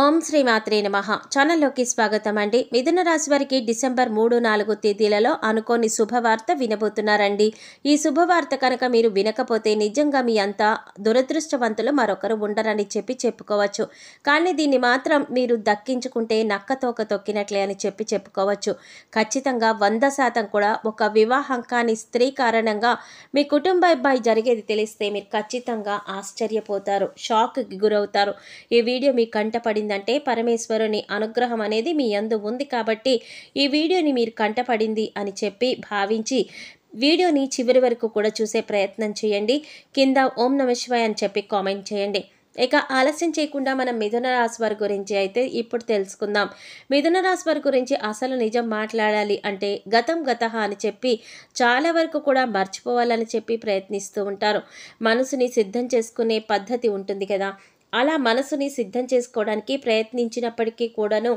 ఓం శ్రీ మాత్రే నమః. ఛానల్లోకి స్వాగతం అండి. మిథున రాశి వారికి డిసెంబర్ 3-4 తేదీలలో అనుకోని శుభవార్త వినబోతున్నారండి. ఈ శుభవార్త కనుక మీరు వినకపోతే నిజంగా మీ అంతా దురదృష్టవంతులు మరొకరు ఉండరని చెప్పుకోవచ్చు. కానీ దీన్ని మాత్రం మీరు దక్కించుకుంటే నక్కతోక తొక్కినట్లే అని చెప్పుకోవచ్చు. ఖచ్చితంగా 100% కూడా ఒక వివాహం కాని స్త్రీ కారణంగా మీ కుటుంబ అబ్బాయి జరిగేది తెలిస్తే మీరు ఖచ్చితంగా ఆశ్చర్యపోతారు, షాక్కి గురవుతారు. ఈ వీడియో మీ కంటపడి అంటే పరమేశ్వరుని అనుగ్రహం అనేది మీ యందు ఉంది కాబట్టి ఈ వీడియోని మీరు కంటపడింది అని చెప్పి భావించి వీడియోని చివరి వరకు కూడా చూసే ప్రయత్నం చేయండి. కింద ఓం నమః శివాయ అని చెప్పి కామెంట్ చేయండి. ఇక ఆలస్యం చేయకుండా మనం మిథున రాశి వారి గురించి అయితే ఇప్పుడు తెలుసుకుందాం. మిథున రాశి వారి గురించి అసలు నిజం మాట్లాడాలి అంటే గతం అని చెప్పి చాలా వరకు కూడా మర్చిపోవాలని చెప్పి ప్రయత్నిస్తూ ఉంటారు. మనసుని సిద్ధం చేసుకునే పద్ధతి ఉంటుంది కదా, అలా మనసుని సిద్ధం చేసుకోవడానికి ప్రయత్నించినప్పటికీ కూడాను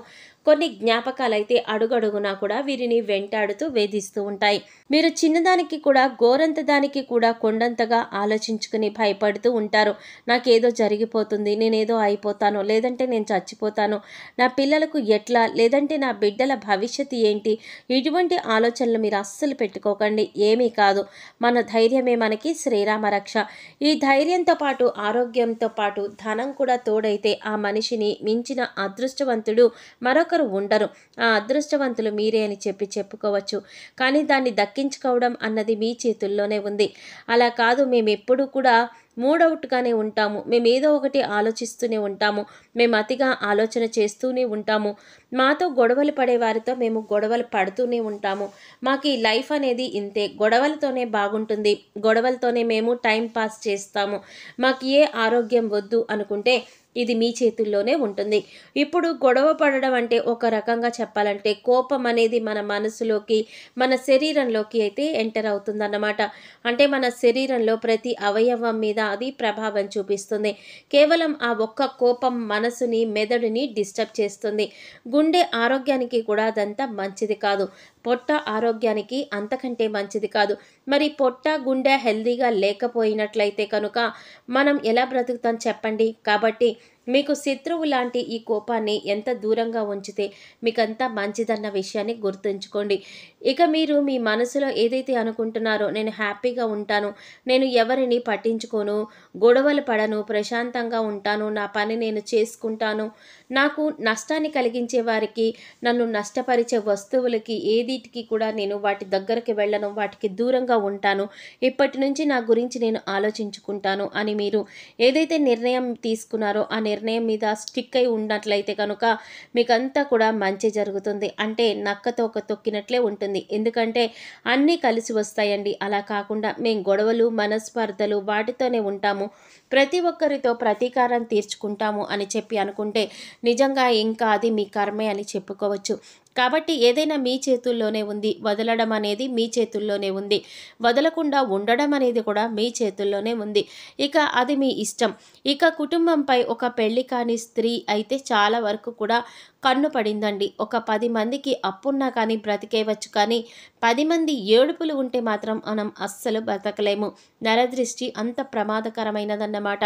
కొన్ని జ్ఞాపకాలు అయితే అడుగడుగునా కూడా వీరిని వెంటాడుతూ వేధిస్తూ ఉంటాయి. మీరు చిన్నదానికి కూడా గోరంత దానికి కూడా కొండంతగా ఆలోచించుకుని భయపడుతూ ఉంటారు. నాకేదో జరిగిపోతుంది, నేనేదో అయిపోతాను, లేదంటే నేను చచ్చిపోతాను, నా పిల్లలకు ఎట్లా, లేదంటే నా బిడ్డల భవిష్యత్తు ఏంటి, ఇటువంటి ఆలోచనలు మీరు అస్సలు పెట్టుకోకండి. ఏమీ కాదు, మన ధైర్యమే మనకి శ్రీరామ రక్ష. ఈ ధైర్యంతో పాటు ఆరోగ్యంతో పాటు ధనం కూడా తోడైతే ఆ మనిషిని మించిన అదృష్టవంతుడు మరొక ఉండరు. ఆ అదృష్టవంతులు మీరే అని చెప్పుకోవచ్చు. కానీ దాన్ని దక్కించుకోవడం అన్నది మీ చేతుల్లోనే ఉంది. అలా కాదు, మేము ఎప్పుడు కూడా మూడౌట్గానే ఉంటాము, మేము ఏదో ఒకటి ఆలోచిస్తూనే ఉంటాము, మేము అతిగా ఆలోచన చేస్తూనే ఉంటాము, మాతో గొడవలు పడే వారితో మేము గొడవలు పడుతూనే ఉంటాము, మాకు ఈ లైఫ్ అనేది ఇంతే, గొడవలతోనే బాగుంటుంది, గొడవలతోనే మేము టైం పాస్ చేస్తాము, మాకు ఏ ఆరోగ్యం వద్దు అనుకుంటే ఇది మీ చేతుల్లోనే ఉంటుంది. ఇప్పుడు గొడవ పడడం అంటే ఒక రకంగా చెప్పాలంటే కోపం అనేది మన మనసులోకి, మన శరీరంలోకి అయితే ఎంటర్ అవుతుందన్నమాట. అంటే మన శరీరంలో ప్రతి అవయవం మీద అది ప్రభావం చూపిస్తుంది. కేవలం ఆ ఒక్క కోపం మనసుని, మెదడుని డిస్టర్బ్ చేస్తుంది. గుండె ఆరోగ్యానికి కూడా అదంతా మంచిది కాదు, పొట్ట ఆరోగ్యానికి అంతకంటే మంచిది కాదు. మరి పొట్ట గుండె హెల్దీగా లేకపోయినట్లయితే కనుక మనం ఎలా బ్రతుకుతాం చెప్పండి. కాబట్టి మీకు శత్రువు లాంటి ఈ కోపాన్ని ఎంత దూరంగా ఉంచితే మీకంతా మంచిదన్న విషయాన్ని గుర్తుంచుకోండి. ఇక మీరు మీ మనసులో ఏదైతే అనుకుంటున్నారో, నేను హ్యాపీగా ఉంటాను, నేను ఎవరిని పట్టించుకోను, గొడవలు పడను, ప్రశాంతంగా ఉంటాను, నా పని నేను చేసుకుంటాను, నాకు నష్టాన్ని కలిగించే వారికి, నన్ను నష్టపరిచే వస్తువులకి ఏదిటికి కూడా నేను వాటి దగ్గరికి వెళ్ళను, వాటికి దూరంగా ఉంటాను, ఇప్పటి నుంచి నా గురించి నేను ఆలోచించుకుంటాను అని మీరు ఏదైతే నిర్ణయం తీసుకున్నారో ఆ నిర్ణయం మీద స్టిక్ అయి ఉన్నట్లయితే కనుక మీకంతా కూడా మంచి జరుగుతుంది. అంటే నక్కతోక తొక్కినట్లే ఉంటుంది. ఎందుకంటే అన్నీ కలిసి వస్తాయండి. అలా కాకుండా మేము గొడవలు, మనస్పర్ధలు వాటితోనే ఉంటాము, ప్రతి ఒక్కరితో ప్రతీకారం తీర్చుకుంటాము అని చెప్పి అనుకుంటే నిజంగా ఇంకా అది మీ కర్మే అని చెప్పుకోవచ్చు. కాబట్టి ఏదైనా మీ చేతుల్లోనే ఉంది, వదలడం అనేది మీ చేతుల్లోనే ఉంది, వదలకుండా ఉండడం అనేది కూడా మీ చేతుల్లోనే ఉంది. ఇక అది మీ ఇష్టం. ఇక కుటుంబంపై ఒక పెళ్లి కాని స్త్రీ అయితే చాలా వరకు కూడా కన్ను పడిందండి. ఒక 10 మందికి అప్పున్నా కానీ బ్రతికేవచ్చు, కానీ 10 మంది ఏడుపులు ఉంటే మాత్రం మనం అస్సలు బ్రతకలేము. నరదృష్టి అంత ప్రమాదకరమైనదన్నమాట.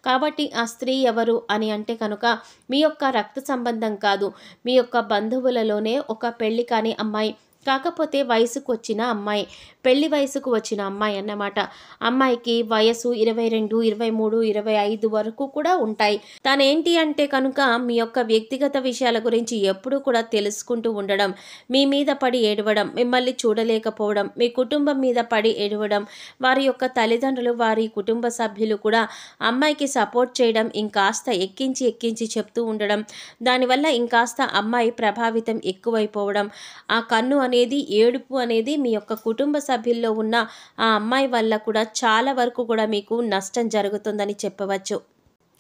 కాబట్టి ఆ స్త్రీ ఎవరు అని అంటే కనుక మీ యొక్క రక్త సంబంధం కాదు, మీ యొక్క బంధువులలోనే ఒక పెళ్లి కాని అమ్మాయి, కాకపోతే వయసుకు వచ్చిన అమ్మాయి, పెళ్లి వయసుకు వచ్చిన అమ్మాయి అన్నమాట. అమ్మాయికి వయసు 22, 23, 25 వరకు కూడా ఉంటాయి. తనేంటి అంటే కనుక మీ యొక్క వ్యక్తిగత విషయాల గురించి ఎప్పుడూ కూడా తెలుసుకుంటూ ఉండడం, మీ మీద పడి ఏడవడం, మిమ్మల్ని చూడలేకపోవడం, మీ కుటుంబం మీద పడి ఏడవడం, వారి యొక్క తల్లిదండ్రులు, వారి కుటుంబ సభ్యులు కూడా అమ్మాయికి సపోర్ట్ చేయడం, ఇంకాస్త ఎక్కించి చెప్తూ ఉండడం, దానివల్ల ఇంకాస్త అమ్మాయి ప్రభావితం ఎక్కువైపోవడం, ఆ కన్ను అనేది, ఏడుపు అనేది మీ యొక్క కుటుంబ సభ్యుల్లో ఉన్న ఆ అమ్మాయి వల్ల కూడా చాలా వరకు కూడా మీకు నష్టం జరుగుతుందని చెప్పవచ్చు.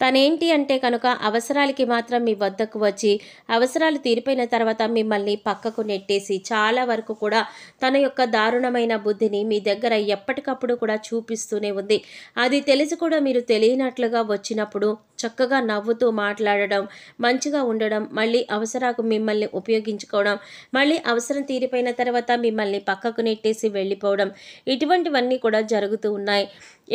తనేంటి అంటే కనుక అవసరాలకి మాత్రం మీ వద్దకు వచ్చి, అవసరాలు తీరిపోయిన తర్వాత మిమ్మల్ని పక్కకు నెట్టేసి చాలా వరకు కూడా తన యొక్క దారుణమైన బుద్ధిని మీ దగ్గర ఎప్పటికప్పుడు కూడా చూపిస్తూనే ఉంది. అది తెలిసి కూడా మీరు తెలియనట్లుగా వచ్చినప్పుడు చక్కగా నవ్వుతూ మాట్లాడడం, మంచిగా ఉండడం, మళ్ళీ అవసరాలకు మిమ్మల్ని ఉపయోగించుకోవడం, మళ్ళీ అవసరం తీరిపోయిన తర్వాత మిమ్మల్ని పక్కకు నెట్టేసి వెళ్ళిపోవడం, ఇటువంటివన్నీ కూడా జరుగుతూ ఉన్నాయి.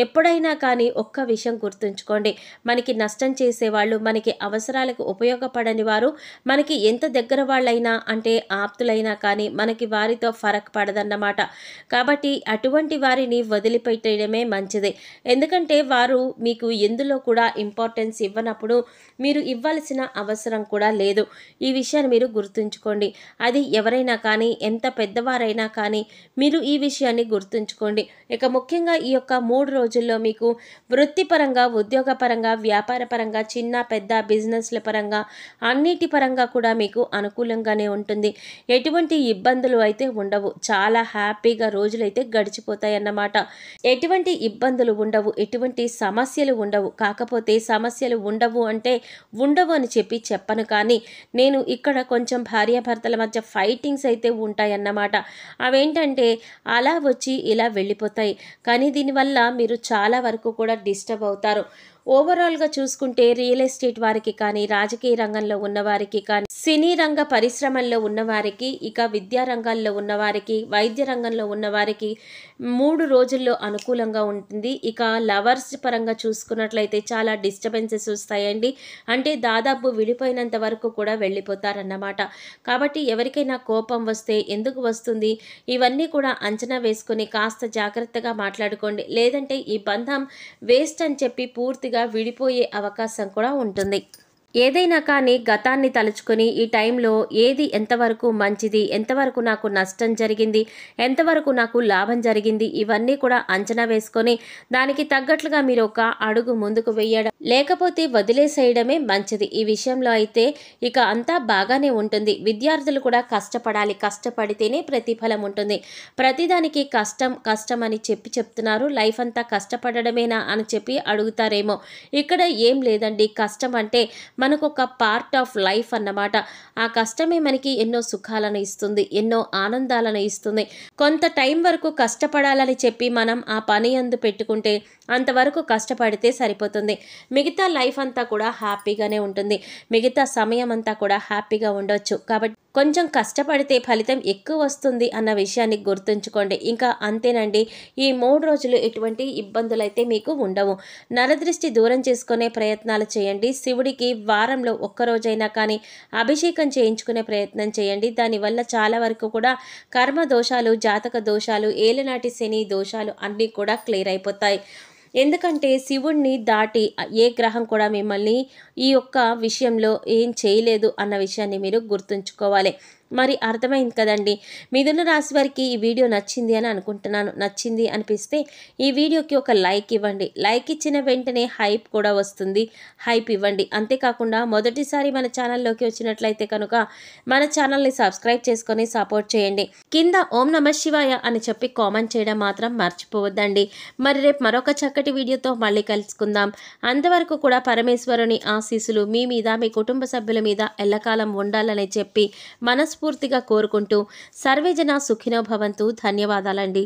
ఎప్పుడైనా కానీ ఒక్క విషయం గుర్తుంచుకోండి, మనకి నష్టం చేసేవాళ్ళు, మనకి అవసరాలకు ఉపయోగపడని వారు, మనకి ఎంత దగ్గర వాళ్ళైనా అంటే ఆప్తులైనా కానీ మనకి వారితో ఫరక్ పడదన్నమాట. కాబట్టి అటువంటి వారిని వదిలిపెట్టడమే మంచిది. ఎందుకంటే వారు మీకు ఎందులో కూడా ఇంపార్టెన్స్ ఇవ్వనప్పుడు మీరు ఇవ్వాల్సిన అవసరం కూడా లేదు. ఈ విషయాన్ని మీరు గుర్తుంచుకోండి. అది ఎవరైనా కానీ, ఎంత పెద్దవారైనా కానీ మీరు ఈ విషయాన్ని గుర్తుంచుకోండి. ఇక ముఖ్యంగా ఈ యొక్క 3 రోజుల్లో మీకు వృత్తిపరంగా, ఉద్యోగపరంగా, వ్యాపారపరంగా, చిన్న పెద్ద బిజినెస్ల పరంగా, అన్నిటి పరంగా కూడా మీకు అనుకూలంగానే ఉంటుంది. ఎటువంటి ఇబ్బందులు అయితే ఉండవు. చాలా హ్యాపీగా రోజులైతే గడిచిపోతాయి అన్నమాట. ఎటువంటి ఇబ్బందులు ఉండవు, ఎటువంటి సమస్యలు ఉండవు. కాకపోతే సమస్యలు ఉండవు అంటే ఉండవు అని చెప్పను, కానీ నేను ఇక్కడ కొంచెం భార్యాభర్తల మధ్య ఫైటింగ్స్ అయితే ఉంటాయన్నమాట. అవేంటంటే అలా వచ్చి ఇలా వెళ్ళిపోతాయి. కానీ దీనివల్ల మీరు చాలా వరకు కూడా డిస్టర్బ్ అవుతారు. ఓవరాల్గా చూసుకుంటే రియల్ ఎస్టేట్ వారికి కానీ, రాజకీయ రంగంలో ఉన్నవారికి కానీ, సినీ రంగ పరిశ్రమల్లో ఉన్నవారికి, ఇక విద్యా రంగాల్లో ఉన్నవారికి, వైద్య రంగంలో ఉన్నవారికి 3 రోజుల్లో అనుకూలంగా ఉంటుంది. ఇక లవర్స్ పరంగా చూసుకున్నట్లయితే చాలా డిస్టర్బెన్సెస్ వస్తాయండి. అంటే దాదాపు విడిపోయినంత వరకు కూడా వెళ్ళిపోతారన్నమాట. కాబట్టి ఎవరికైనా కోపం వస్తే ఎందుకు వస్తుంది, ఇవన్నీ కూడా అంచనా వేసుకొని కాస్త జాగ్రత్తగా మాట్లాడుకోండి. లేదంటే ఈ బంధం వేస్ట్ అని చెప్పి పూర్తిగా విడిపోయే అవకాశం కూడా ఉంటుంది. ఏదైనా కానీ గతాన్ని తలుచుకొని ఈ టైంలో ఏది ఎంతవరకు మంచిది, ఎంతవరకు నాకు నష్టం జరిగింది, ఎంతవరకు నాకు లాభం జరిగింది, ఇవన్నీ కూడా అంచనా వేసుకొని దానికి తగ్గట్లుగా మీరు ఒక అడుగు ముందుకు వేయడం, లేకపోతే వదిలేసేయడమే మంచిది. ఈ విషయంలో అయితే ఇక అంతా బాగానే ఉంటుంది. విద్యార్థులు కూడా కష్టపడాలి, కష్టపడితేనే ప్రతిఫలం ఉంటుంది. ప్రతిదానికి కష్టం కష్టం అని చెప్తున్నారు, లైఫ్ అంతా కష్టపడడమేనా అని చెప్పి అడుగుతారేమో. ఇక్కడ ఏం లేదండి, కష్టం అంటే మనకు ఒక పార్ట్ ఆఫ్ లైఫ్ అన్నమాట. ఆ కష్టమే మనకి ఎన్నో సుఖాలను ఇస్తుంది, ఎన్నో ఆనందాలను ఇస్తుంది. కొంత టైం వరకు కష్టపడాలని చెప్పి మనం ఆ పని అందు పెట్టుకుంటే అంతవరకు కష్టపడితే సరిపోతుంది. మిగతా లైఫ్ అంతా కూడా హ్యాపీగానే ఉంటుంది. మిగతా సమయం అంతా కూడా హ్యాపీగా ఉండొచ్చు. కాబట్టి కొంచెం కష్టపడితే ఫలితం ఎక్కువ వస్తుంది అన్న విషయాన్ని గుర్తుంచుకోండి. ఇంకా అంతేనండి, ఈ 3 రోజులు ఎటువంటి ఇబ్బందులు అయితే మీకు ఉండవు. నరదృష్టి దూరం చేసుకునే ప్రయత్నాలు చేయండి. శివుడికి వారంలో ఒక్కరోజైనా కానీ అభిషేకం చేయించుకునే ప్రయత్నం చేయండి. దానివల్ల చాలా వరకు కూడా కర్మ దోషాలు, జాతక దోషాలు, ఏలినాటి శని దోషాలు అన్నీ కూడా క్లియర్ అయిపోతాయి. ఎందుకంటే శివుణ్ణి దాటి ఏ గ్రహం కూడా మిమ్మల్ని ఈ యొక్క విషయంలో ఏం చేయలేదు అన్న విషయాన్ని మీరు గుర్తుంచుకోవాలి. మరి అర్థమైంది కదండి. మిథున రాశి వారికి ఈ వీడియో నచ్చింది అని అనుకుంటున్నాను. నచ్చింది అనిపిస్తే ఈ వీడియోకి ఒక లైక్ ఇవ్వండి. లైక్ ఇచ్చిన వెంటనే హైప్ కూడా వస్తుంది, హైప్ ఇవ్వండి. అంతేకాకుండా మొదటిసారి మన ఛానల్లోకి వచ్చినట్లయితే కనుక మన ఛానల్ని సబ్స్క్రైబ్ చేసుకొని సపోర్ట్ చేయండి. కింద ఓం నమః శివాయ అని చెప్పి కామెంట్ చేయడం మాత్రం మర్చిపోవద్దండి. మరి రేపు మరొక చక్కటి వీడియోతో మళ్ళీ కలుసుకుందాం. అంతవరకు కూడా పరమేశ్వరుని ఆశీస్సులు మీ మీద, మీ కుటుంబ సభ్యుల మీద ఎల్లకాలం ఉండాలని చెప్పి మనస్ఫూర్తిగా కోరుకుంటూ సర్వేజన సుఖినో భవంతు. ధన్యవాదాలండి.